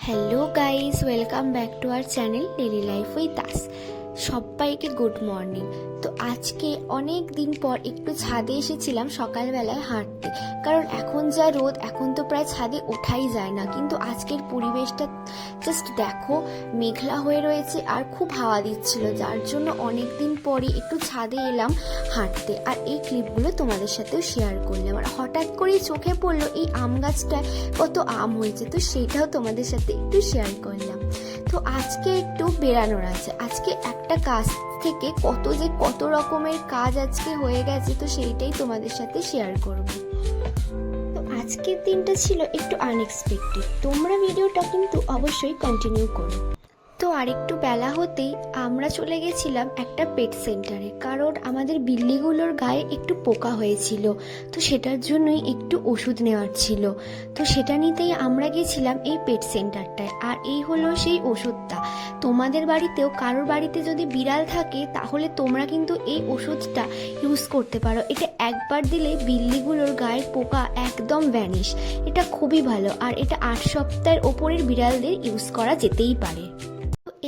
Hello guys, welcome back to our channel daily life with us. সবাইকে good morning. তো আজকে অনেক দিন পর একটু ছাদে এসেছিলাম সকালবেলায় হাঁটতে, কারণ এখন যা রোদ, এখন তো প্রায় ছাদে ওঠাই যায় না। কিন্তু আজকের পরিবেশটা জাস্ট দেখো, মেঘলা হয়ে রয়েছে আর খুব হাওয়া দিচ্ছিল, যার জন্য অনেক দিন পরে একটু ছাদে এলাম হাঁটতে। আর এই ক্লিপগুলো তোমাদের সাথেও শেয়ার করলাম। আর হঠাৎ করেই চোখে পড়লো এই আম গাছটায় কত আম হয়েছে, তো সেটাও তোমাদের সাথে একটু শেয়ার করলাম। তো আজকে একটু বেরানোর আছে, আজকে একটা কাজ থেকে কত রকমের কাজ আজকে হয়ে গেছে, তো সেইটাই তোমাদের সাথে শেয়ার করব। তো আজকের দিনটা ছিল একটু আনএক্সপেক্টেড, তোমরা ভিডিওটা কিন্তু অবশ্যই কন্টিনিউ করো। তো আরেকটু বেলা হতেই আমরা চলে গেছিলাম একটা পেট সেন্টারে, কারণ আমাদের বিল্লিগুলোর গায়ে একটু পোকা হয়েছিল, তো সেটার জন্যই একটু ওষুধ নেওয়ার ছিল। তো সেটা নিতেই আমরা গেছিলাম এই পেট সেন্টারটায়। আর এই হলো সেই ওষুধটা। তোমাদের বাড়িতেও কারোর বাড়িতে যদি বিড়াল থাকে, তাহলে তোমরা কিন্তু এই ওষুধটা ইউজ করতে পারো। এটা একবার দিলে বিল্লিগুলোর গায়ের পোকা একদম ভ্যানিশ। এটা খুবই ভালো, আর এটা 8 সপ্তাহের ওপরের বিড়ালদের ইউজ করা যেতেই পারে।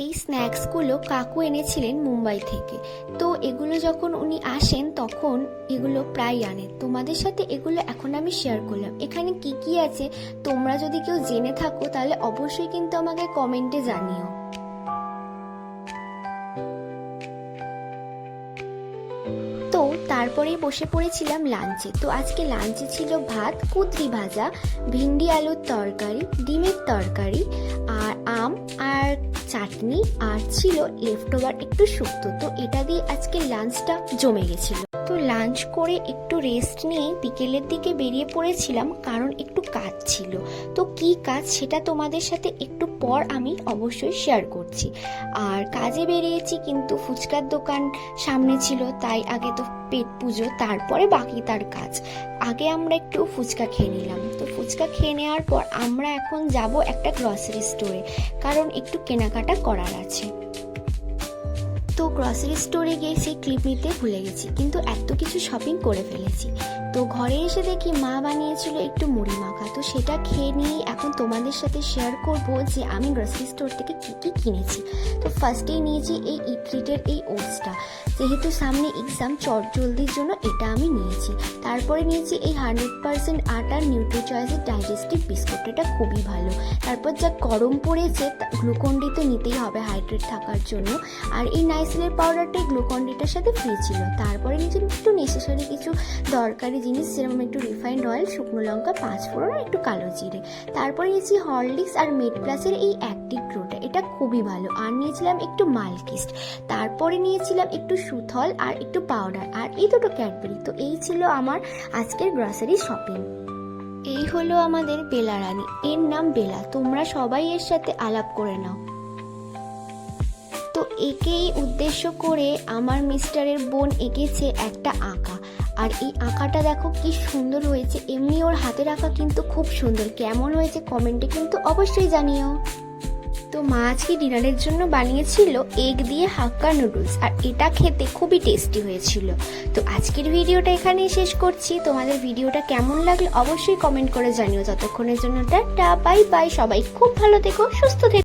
এই স্ন্যাক্সগুলো কাকু এনেছিলেন মুম্বাই থেকে। তো এগুলো যখন উনি আসেন তখন এগুলো প্রায় আনেন। তোমাদের সাথে এগুলো এখন আমি শেয়ার করলাম। এখানে কি কি আছে তোমরা যদি কেউ জেনে থাকো, তাহলে অবশ্যই কিন্তু আমাকে কমেন্টে জানিও। তো তারপরেই বসে পড়েছিলাম লাঞ্চে। তো আজকে লাঞ্চে ছিল ভাত, কুঁদরি ভাজা, ভিন্ডি আলুর তরকারি, ডিমের তরকারি, আর আম আর চাটনি, আর ছিল লেফট ওভার একটু শুক্তো। তো এটা দিয়ে আজকে লাঞ্চটা জমে গেছিল। তো লাঞ্চ করে একটু রেস্ট নিয়ে বিকেলের দিকে বেরিয়ে পড়েছিলাম, কারণ একটু কাজ ছিল। তো কি কাজ সেটা তোমাদের সাথে একটু পর আমি অবশ্যই শেয়ার করছি। আর কাজে বেরিয়েছি, কিন্তু ফুচকার দোকান সামনে ছিল, তাই আগে তো পেট পুজো, তারপরে বাকি তার কাজ। আগে আমরা একটু ফুচকা খেয়ে নিলাম। তো ফুচকা খেয়ে নেওয়ার পর আমরা এখন যাব একটা গ্রসারি স্টোরে, কারণ একটু কেনাকাটা করার আছে। তো গ্রসারি স্টোরে গিয়ে সেই ক্লিপ নিতে ভুলে গেছি, কিন্তু এত কিছু শপিং করে ফেলেছি। তো ঘরে এসে দেখি মা বানিয়েছিল একটু মুড়ি মাখা, তো সেটা খেয়ে নিয়ে এখন তোমাদের সাথে শেয়ার করব যে আমি গ্রসারি স্টোর থেকে কী কী কিনেছি। তো ফার্স্টেই নিয়েছি এই ইটরিটের এই ওটসটা, যেহেতু সামনে এক্সাম, জলদির জন্য এটা আমি নিয়েছি। তারপরে নিয়েছি এই 100% আটার নিউট্রি চয়েসের ডাইজেস্টিভ বিস্কুট, এটা খুবই ভালো। তারপর যা গরম পড়েছে, গ্লুকন-ডি তো নিতেই হবে হাইড্রেট থাকার জন্য। আর এই নাইসিলের পাউডারটাই গ্লুকন-ডিটার সাথে ফ্রি ছিল। তারপরে নিয়েছি একটু নেসেসারি কিছু দরকারি জিনিস, যেরকম একটু রিফাইন্ড অয়েল, শুকনো লঙ্কা, 5 ফোড়ন আর একটু কালো জিরে। তারপরে নিয়েছি হরলিক্স আর মেড প্লাসের এই অ্যাক্টিভ গ্রোটা, এটা খুবই ভালো। আর নিয়েছিলাম একটু মালকিস্ট। তারপরে নিয়েছিলাম একটু সুথল আর একটু পাউডার, আর এই দুটো ক্যাডবেরি। তো এই ছিল আমার আজকের গ্রসারি শপিং। এই হলো আমাদের বেলা রানী, এর নাম বেলা, তোমরা সবাই এর সাথে আলাপ করে নাও। তো একেই উদ্দেশ্য করে আমার মিস্টারের বোন এঁকেছে একটা আঁকা, আর এই আঁকাটা দেখো কি সুন্দর হয়েছে। এমনি ওর হাতের আঁকা কিন্তু খুব সুন্দর। কেমন হয়েছে কমেন্টে কিন্তু অবশ্যই জানিও। তো মা আজকে ডিনারের জন্য বানিয়েছিল এগ দিয়ে হাক্কা নুডলস, আর এটা খেতে খুবই টেস্টি হয়েছিল। তো আজকের ভিডিওটা এখানেই শেষ করছি। তোমাদের ভিডিওটা কেমন লাগলো অবশ্যই কমেন্ট করে জানিও। ততক্ষণের জন্য টাটা, বাই বাই। সবাই খুব ভালো থেকো, সুস্থ থেকো।